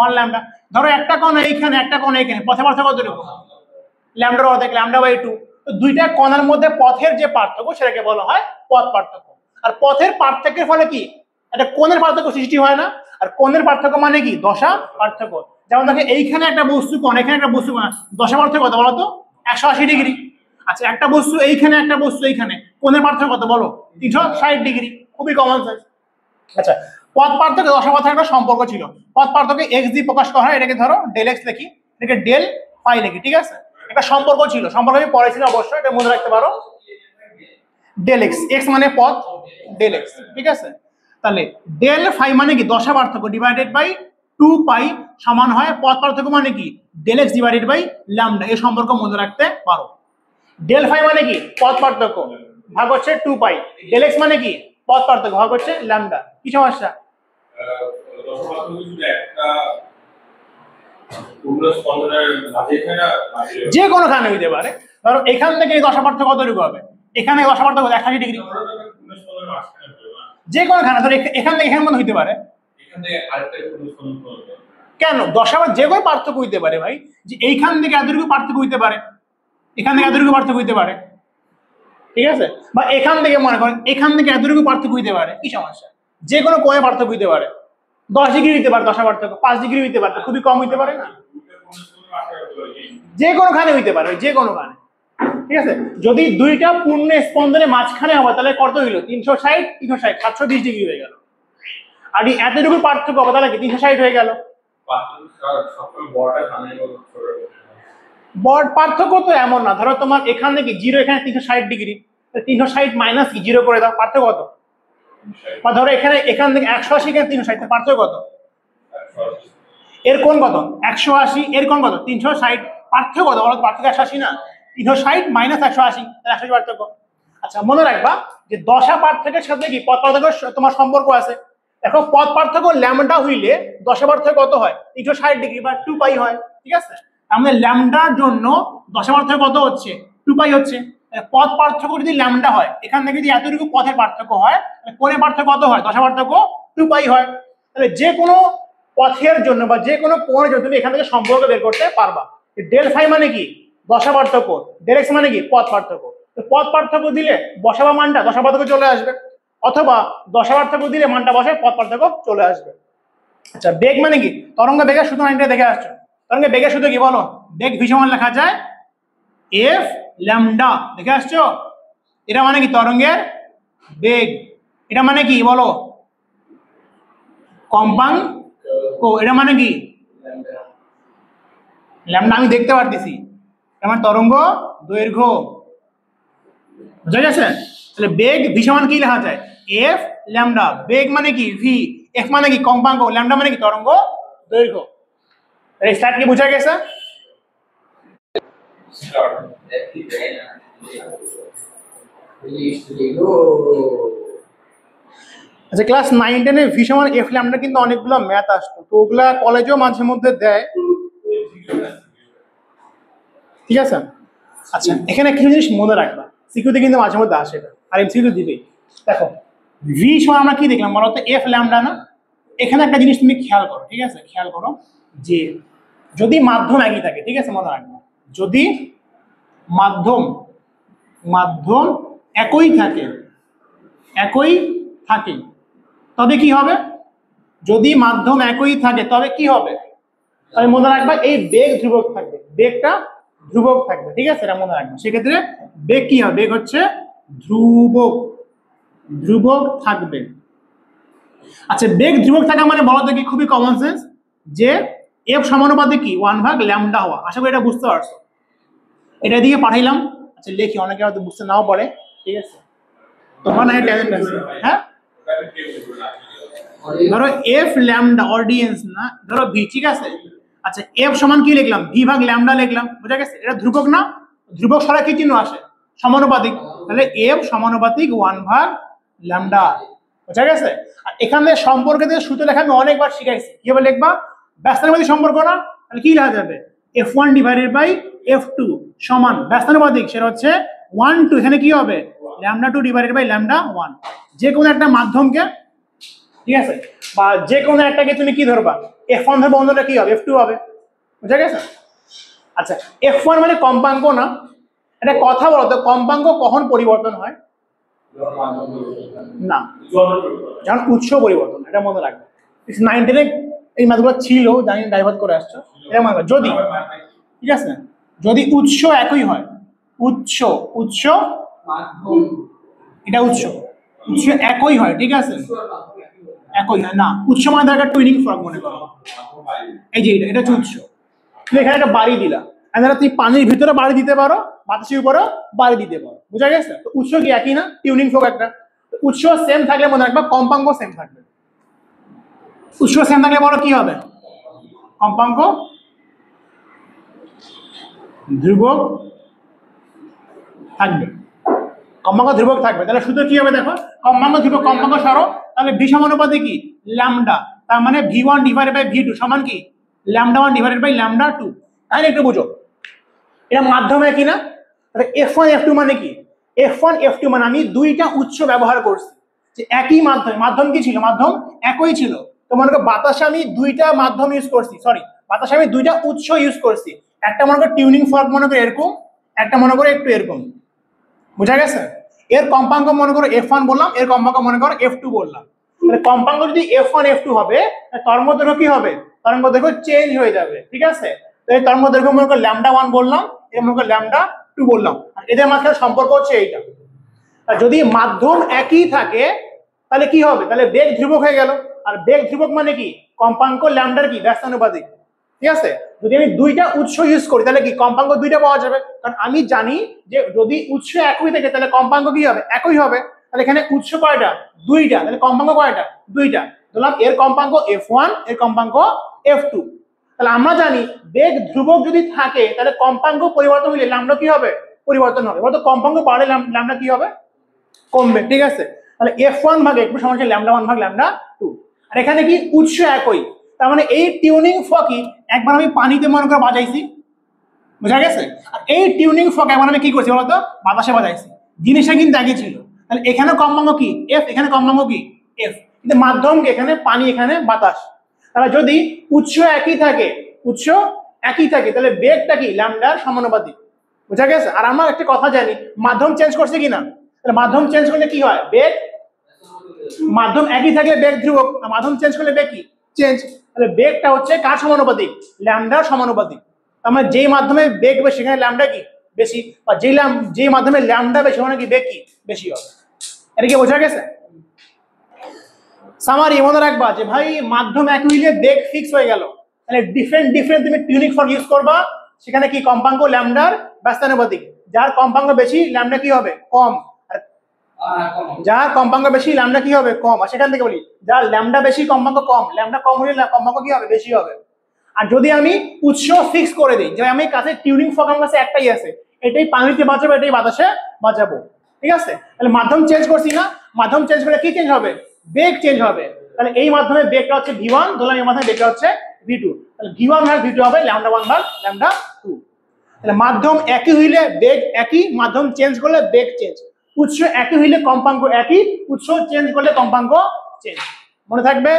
1 ল্যামডা। ধরো একটা কণা এইখানে, একটা কণা এইখানে, পথের পার্থক্য কতটুকু? ল্যামডার অর্ধেক, λ/2। তো দুইটা কণার মধ্যে পথের যে পার্থক্য সেটাকে বলা হয় পথ পার্থক্য। আর পথের পার্থক্যের ফলে কি একটা কোণের পার্থক্য সৃষ্টি হয় না? আর কোণের পার্থক্য মানে কি? দশা পার্থক্য। যেমন দেখো এইখানে একটা বস্তু কোণ, এখানে একটা বস্তু কোণ, দশা পার্থক্য কত বলতো? 180 ডিগ্রি। আচ্ছা, একটা বস্তু এইখানে, একটা বস্তু এইখানে, কোণের পার্থক্য কত বলো? 360 ডিগ্রি। খুবই কমন সেন্স। আচ্ছা, পথ পার্থক্য দশা পথের একটা সম্পর্ক ছিল। পথ পার্থক্য x দিয়ে প্রকাশ করা হয়, এটাকে ধরো ডেল x লিখি, এটাকে ডেল ফাই লিখি, ঠিক আছে? একটা সম্পর্ক ছিল, সম্পর্ক আমি পড়েছি অবশ্যই, এটা মনে রাখতে পারো। ডেল এক্স, এক্স মানে পথ, ডেল এক্স, ঠিক আছে? তাহলে ডেল ফাই মানে কি? দশা পার্থক্য ডিভাইডেড বাই 2 পাই সমান হয় পথ পার্থক্য মানে কি? Del x divided by lambda. এই সম্পর্ক মনে রাখতে পারো। ডেল ফাই মানে কি? পথ পার্থক্য ভাগ হচ্ছে 2 পাই, ডেল এক্স মানে কি? পথ পার্থক্য ভাগ হচ্ছে ল্যামডা। কি সমস্যা? যে কোনো খানে হইতে পারে। ধরো এখান থেকে এই দশা পার্থক্য কতটুকু হবে? এখানে দশা পার্থক্য 180 ডিগ্রি। যে কোনো খানে, ধরো এখান থেকে এখানে মনে হইতে পারে। কেন? দশা যে কোনো পার্থক্য হইতে পারে ভাই, যে এইখান থেকে এতটুকু পার্থক্য হইতে পারে, এখান থেকে এতটুকু পার্থক্য হইতে পারে, ঠিক আছে? বা এখান থেকে মনে করেন এখান থেকে এতটুকু পার্থক্য হইতে পারে। কি সমস্যা? যে কোনো কোণে পার্থক্য হইতে পারে। 10 ডিগ্রি হইতে পারে দশা পার্থক্য, 5 ডিগ্রি হইতে পারে, খুবই কম হইতে পারে না? যে কোনো খানে হইতে পারে, যে কোনো খানে, ঠিক আছে? যদি দুইটা পূর্ণ স্পন্দনের মাঝখানে হবে তাহলে কত হইলো? 360 360 720 ডিগ্রি হয়ে গেল। আর এতটুকু পার্থক্য হবে তাহলে কি 360 হয়ে গেল? বড় পার্থক্য তো এমন না। ধরো তোমার এখান থেকে 0, এখানে 360 ডিগ্রি, 360 মাইনাস কি 0 করে দাও, পার্থক্য কত? বা ধরো এখান থেকে 180, এখানে 360, পার্থক্য কত? এর কোণ কত? 180, এর কোণ কত? 360, পার্থক্য কত বলো? পার্থক্য 180 না? 360 মাইনাস 180, 180 পার্থক্য। আচ্ছা, মনে রাখবা যে দশা পার্থক্যের সাথে কি পথ পার্থক্য তোমার সম্পর্ক আছে। দেখো পথ পার্থক্য ল্যামডা হইলে দশা পার্থক্য কত হয়? 360 ডিগ্রি বা 2 পাই হয়, ঠিক আছে? আমাদের ল্যামডার জন্য দশা পার্থক্য কত হচ্ছে? 2 পাই হচ্ছে। পথ পার্থক্য যদি ল্যামডা হয়, এখান থেকে যদি এতটুকু পথের পার্থক্য হয়, কোণের পার্থক্য কত হয়? দশা পার্থক্য 2 পাই হয়। তাহলে যে কোনো পথের জন্য বা যে কোনো কোণের জন্য তুমি এখান থেকে সম্পর্ক বের করতে পারবা। ডেল ফাই মানে কি? দশা পার্থক্য, ডেল এক্স মানে কি? পথ পার্থক্য। তো পথ পার্থক্য দিলে বসাবা মানটা দশা পার্থক্য চলে আসবে, অথবা দশা পার্থক্য দিলে মানটা বসে পথ পার্থক্য চলে আসবে। আচ্ছা, বেগ মানে কি? তরঙ্গ বেগের সূত্র আইনটা দেখে আসছো। তরঙ্গ বেগের সূত্র কি বলো? বেগ ভি সমান লেখা যায় এফ ল্যামডা, দেখে আসছো? এটা মানে কি? তরঙ্গের বেগ। এটা মানে কি বলো? কম্পাঙ্ক। এটা মানে কি? ল্যামডা আমি দেখতে পারতেছি, আমার তরঙ্গ দৈর্ঘ্য, বুঝা গেছে? তাহলে বেগ ভি সমান কি লেখা যায়? F lambda. বেগ মানে কি? ভি। এফ মানে কি? কম্পাঙ্ক। ল্যামডা মানে কি? তরঙ্গ দৈর্ঘ্য। এই স্লাইড কি বুঝা গেছে? আচ্ছা, ক্লাস 9 10 এ ভি সমান এফ ল্যামডা কিন্তু অনেকগুলো ম্যাথ আসতো, তো ওগুলা কলেজেও মাঝে মধ্যে দেয়, ঠিক আছে? আচ্ছা, এখানে কিছু জিনিস মনে রাখবা, সিকিউতে কিন্তু মাঝে মধ্যে আসে এটা, আর এমসিকিউ দিবেই। দেখো ভি সমান আমরা কি দেখলাম বলো তো? এফ ল্যামডা না? এখানে একটা জিনিস তুমি খেয়াল করো, ঠিক আছে? খেয়াল করো যে যদি মাধ্যম একই থাকে, ঠিক আছে, মনে রাখবো, যদি মাধ্যম একই থাকে, তবে কি হবে? যদি মাধ্যম একই থাকে তবে কি হবে? তবে মনে রাখবা এই বেগ ধ্রুবক থাকবে, বেগটা ধ্রুবক থাকবে, ঠিক আছে? এটা মনে রাখবা। সেক্ষেত্রে বেগ কি হবে? বেগ হচ্ছে ধ্রুবক থাকবে। আচ্ছা, বেগ ধ্রুবক থাকা মানে বলতো কি? খুবই কমন সেন্স, যে এফ সমানুপাতিক কি 1 ভাগ ল্যামডা হওয়া। আশা করি এটা বুঝতে পারছো। এটা দিকে পাঠাইলাম। আচ্ছা, লেখি, অনেকে হয়তো বুঝতে নাও পারে, ঠিক আছে? তোমার না ট্যালেন্ট আছে, হ্যাঁ? ধরো এফ ল্যামডা অডিয়েন্স না, ধরো ভি, ঠিক আছে? আচ্ছা, এফ সমান কি লিখলাম? ভি ভাগ ল্যামডা লিখলাম, বুঝা গেছে? এটা ধ্রুবক না? ধ্রুবক ছাড়া কি চিহ্ন আসে? সমানুপাতিক। তাহলে এফ সমানুপাতিক 1 ভাগ ল্যামডা, বুঝা গেছে? আর এখানে সম্পর্কে যে সূত্র লেখা আমি অনেকবার শিখাইছি, কিভাবে লিখবা? ব্যস্তানুপাতিক সম্পর্ক না? তাহলে কি লেখা যাবে? F1 ডিভাইডেড বাই F2 সমান ব্যস্তানুপাতিক, সেটা হচ্ছে 1 2 এখানে কি হবে λ2 ডিভাইডেড বাই λ1 যে কোনো একটা মাধ্যমকে ঠিক আছে বা যে কোনো একটাকে তুমি কি ধরবা f1 ধরবা অন্যটা কি হবে f2 হবে বুঝা গেছে আচ্ছা f1 মানে কম্পাঙ্ক না এটা কথা বলো তো কম্পাঙ্ক কখন পরিবর্তন হয় না যখন উৎস পরিবর্তন এটা মনে রাখবে 9 এ এই ম্যাথগুলো ছিল জানি ডাইভার্ট করে আসছো এটা মনে রাখবে যদি ঠিক আছে যদি উৎস একই হয় উৎস এটা উৎস একই হয় ঠিক আছে একই হয় না উৎস মানে একটা টুইনিং ফর্ক মনে করো এই যে এটা হচ্ছে উৎস তুমি এখানে একটা বাড়ি দিলা এখানে তুমি পানির ভিতরে বাড়ি দিতে পারো বাতাসের উপরেও বাড়ি দিতে পারো বুঝা গেছে তো উৎস কি একই না টিউনিং ফর্ক একটা উৎস সেম থাকলে মনে রাখবা কম্পাঙ্ক সেম থাকবে উৎস সেম থাকলে বলো কি হবে কম্পাঙ্ক ধ্রুবক থাকবে কম্পাঙ্ক ধ্রুবক থাকবে তাহলে শুধু কি হবে দেখো কম্পাঙ্ক ধ্রুবক কম্পাঙ্ক সরো তাহলে ভি সমানুপাতে কি ল্যামডা তার মানে v1 ডিভাইডেড বাই v2 সমান কি λ1 ডিভাইডেড বাই λ2 তাহলে একটু বুঝো এটা মাধ্যমে কি না তাহলে f1 f2 মানে কি f1 f2 মানে আমি দুইটা উৎস ব্যবহার করছি যে একই মাধ্যম কি ছিল মাধ্যম একই ছিল তো মনে করো বাতাসে আমি দুইটা মাধ্যম ইউজ করছি সরি বাতাসে আমি দুইটা উৎস ইউজ করছি একটা মনে করো টিউনিং ফর্ক মনে করো এরকম একটা মনে করো একটু এরকম বুঝা গেছে এর কম্পাঙ্ক মনে করো f1 বললাম এর কম্পাঙ্ক মনে করো f2 বললাম তাহলে কম্পাঙ্ক যদি f1 f2 হবে তরঙ্গদৈর্ঘ্য কি হবে তরঙ্গদৈর্ঘ্য চেঞ্জ হয়ে যাবে ঠিক আছে তো এই তরঙ্গদৈর্ঘ্য মনে করো λ1 বললাম এর মনে করো λ2 বললাম আর এদের মাঝখানে সম্পর্ক হচ্ছে এইটা আর যদি মাধ্যম একই থাকে তাহলে কি হবে তাহলে বেগ ধ্রুবক হয়ে গেল আর বেগ ধ্রুবক মানে কি কম্পাঙ্ক ল্যামডার কি ব্যস্তানুপাতিক ঠিক আছে যদি আমি দুইটা উৎস ইউজ করি তাহলে কি কম্পাঙ্ক দুইটা পাওয়া যাবে কারণ আমি জানি যে যদি উৎস একই থাকে তাহলে কম্পাঙ্ক কি হবে একই হবে তাহলে এখানে উৎস কয়টা দুইটা তাহলে কম্পাঙ্ক কয়টা দুইটা ধরলাম এর কম্পাঙ্ক f1 এর কম্পাঙ্ক f2 তাহলে আমরা জানি বেগ ধ্রুবক যদি থাকে তাহলে কম্পাঙ্ক পরিবর্তন হলে ল্যামডা কি হবে পরিবর্তন হবে বলতো কম্পাঙ্ক বাড়লে ল্যামডা কি হবে কমবে ঠিক আছে তাহলে f1 ভাগ একটু সমান হচ্ছে λ1 ভাগ λ2 আর এখানে কি উৎস একই তার মানে এই টিউনিং ফর্কই একবার আমি পানিতে মনে করে বাজাইছি বুঝা গেছে আর এই টিউনিং ফর্ক একবার আমি কি করছি বলতো বাতাসে বাজাইছি জিনিসটা কিন্তু একই ছিল তাহলে এখানে কম্পাঙ্ক কি f এখানে কম্পাঙ্ক কি f কিন্তু মাধ্যম কি এখানে পানি এখানে বাতাস তাহলে যদি উৎস একই থাকে তাহলে বেগটা কি ল্যামডার সমানুপাতিক বুঝা গেছে আর আমরা একটা কথা জানি মাধ্যম চেঞ্জ করছে কিনা তাহলে মাধ্যম চেঞ্জ করলে কি হয় বেগ মাধ্যম একই থাকলে বেগ ধ্রুবক মাধ্যম চেঞ্জ করলে বেগ কি চেঞ্জ তাহলে বেগটা হচ্ছে কার সমানুপাতিক ল্যামডার সমানুপাতিক আমরা যেই মাধ্যমে বেগ বেশি সেখানে ল্যামডা কি বেশি বা যেই মাধ্যমে ল্যামডা বেশি মানে কি বেগ কি বেশি হবে এটা কি বোঝা গেছে সামারি মনে রাখবা যে ভাই মাধ্যম একই হইলে বেগ ফিক্স হয়ে গেল তাহলে ডিফারেন্ট তুমি টিউনিং ফর্ক ইউজ করবা সেখানে কি কম্পাঙ্ক ল্যামডার ব্যস্তানুপাতিক যার কম্পাঙ্ক বেশি ল্যামডা কি হবে কম যার কম্পাঙ্ক বেশি ল্যামডা কি হবে কম আর সেখান থেকে বলি যার ল্যামডা বেশি কম্পাঙ্ক কম ল্যামডা কম হলে কম্পাঙ্ক কি হবে বেশি হবে আর যদি আমি উৎস ফিক্স করে দিই যে আমি কাছে টিউনিং ফর্ক আমার কাছে একটাই আছে এটাই পানিতে বাঁচাবো এটাই বাতাসে বাঁচাবো ঠিক আছে তাহলে মাধ্যম চেঞ্জ করছি না মাধ্যম চেঞ্জ করলে কি চেঞ্জ হবে বেগ চেঞ্জ হবে তাহলে এই মাধ্যমে বেগটা হচ্ছে v1 ধরলাম এই মাধ্যমে বেগটা হচ্ছে v2 তাহলে v1 ভাগ v2 হবে λ1 ভাগ λ2 তাহলে মাধ্যম একই হইলে বেগ একই মাধ্যম চেঞ্জ করলে বেগ চেঞ্জ উৎস একই হইলে কম্পাঙ্ক একই উৎস চেঞ্জ করলে কম্পাঙ্ক চেঞ্জ মনে থাকবে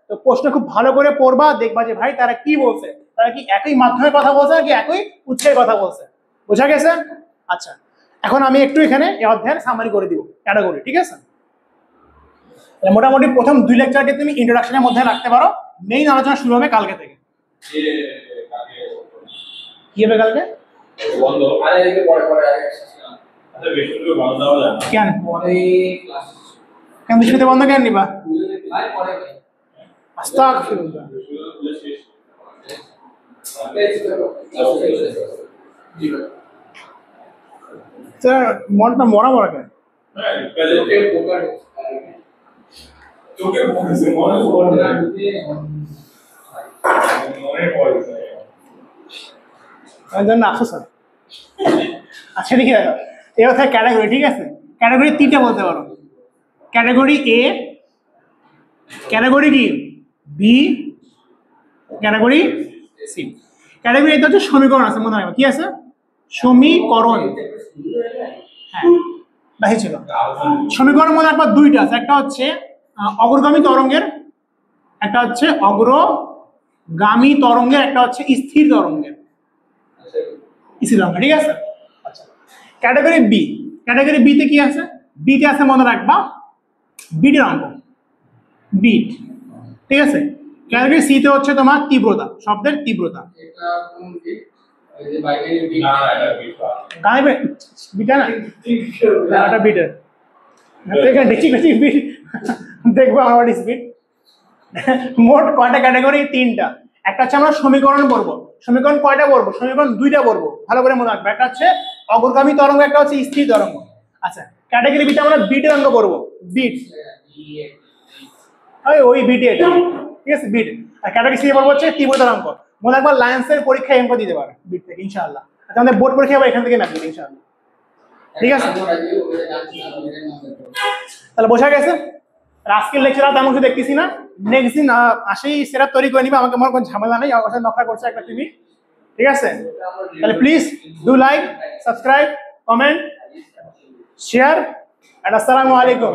তো প্রশ্ন খুব ভালো করে পড়বা দেখবা যে ভাই তারা কি বলছে তারা কি একই মাধ্যমের কথা বলছে নাকি একই উৎসের কথা বলছে বোঝা গেছে আচ্ছা এখন আমি একটু এখানে এই অধ্যায়ের সামারি করে দিব ক্যাটাগরি ঠিক আছে মোটামুটি প্রথম 2 লেকচারকে তুমি ইন্ট্রোডাকশনের মধ্যে রাখতে পারো মেইন আলোচনা শুরু হবে কালকে থেকে কি হবে কালকে বন্ধ আরে এদিকে পরে আচ্ছা বেশি বন্ধ দেওয়া যায় কেন পরে ক্লাস কেন বিস্কুটে বন্ধ কেন নিবা ভাই পরে আস্তাগফিরুল্লাহ স্যার মনটা মরা মরা কেন চোখে পড়েছে মনে পড়ে না মনে পড়েছে আমি জানি আফসোস হয় আচ্ছা ঠিক আছে এই কথা ক্যাটাগরি ঠিক আছে ক্যাটাগরি তিনটা বলতে পারো ক্যাটাগরি এ ক্যাটাগরি কি বি ক্যাটাগরি সি ক্যাটাগরি এতে হচ্ছে সমীকরণ আছে মনে হয় কি আছে সমীকরণ হ্যাঁ বেশি ছিল। সমীকরণ মনে রাখবা দুইটা আছে, একটা হচ্ছে অগ্রগামী তরঙ্গের, একটা হচ্ছে অগ্রগামী তরঙ্গের, একটা হচ্ছে স্থির তরঙ্গের। স্থির তরঙ্গ, ঠিক আছে। আচ্ছা, ক্যাটাগরি বি। ক্যাটাগরি বি তে কি আছে? বি তে আছে মনে রাখবা বিটের অঙ্ক, বিট, ঠিক আছে। ক্যাটাগরি সি তে হচ্ছে তোমার তীব্রতা, শব্দের তীব্রতা। এটা কোন দিক? এই যে বাইনারি দিক না না এটা বিটটা কানে বিটা না, এটা বিটের। এখানে দেখি বেশি বিট দেখবো আমার স্পিড। মোট কয়টা ক্যাটাগরি? তিনটা। একটা হচ্ছে আমরা সমীকরণ পড়বো। সমীকরণ কয়টা পড়বো? সমীকরণ দুইটা পড়বো, ভালো করে মনে রাখবে। একটা হচ্ছে অগ্রগামী তরঙ্গ, একটা হচ্ছে স্থির তরঙ্গ। আচ্ছা, ক্যাটাগরি বিতে আমরা বিটের অঙ্ক পড়বো, বিট, ওই বিটে এটা, ঠিক আছে, বিট। আর ক্যাটাগরি সি পড়বো হচ্ছে তীব্রতার অঙ্ক। মনে রাখবা লায়েন্সের পরীক্ষায় অঙ্ক দিতে পারে বিট থেকে ইনশাআল্লাহ। আচ্ছা, আমাদের বোর্ড পরীক্ষা আবার এখান থেকে ম্যাথ দিবে ইনশাআল্লাহ, ঠিক আছে। তাহলে বোঝা গেছে। আর আজকের লেকচার তেমন কিছু দেখতেছি না, নেক্সট দিন আসেই সেটা তৈরি করে নিবে, আমাকে মনে কোনো ঝামেলা নেই, আমার সাথে নকশা করছে একটা তুমি, ঠিক আছে। তাহলে please do like, subscribe, comment, share, and আসসালামু আলাইকুম।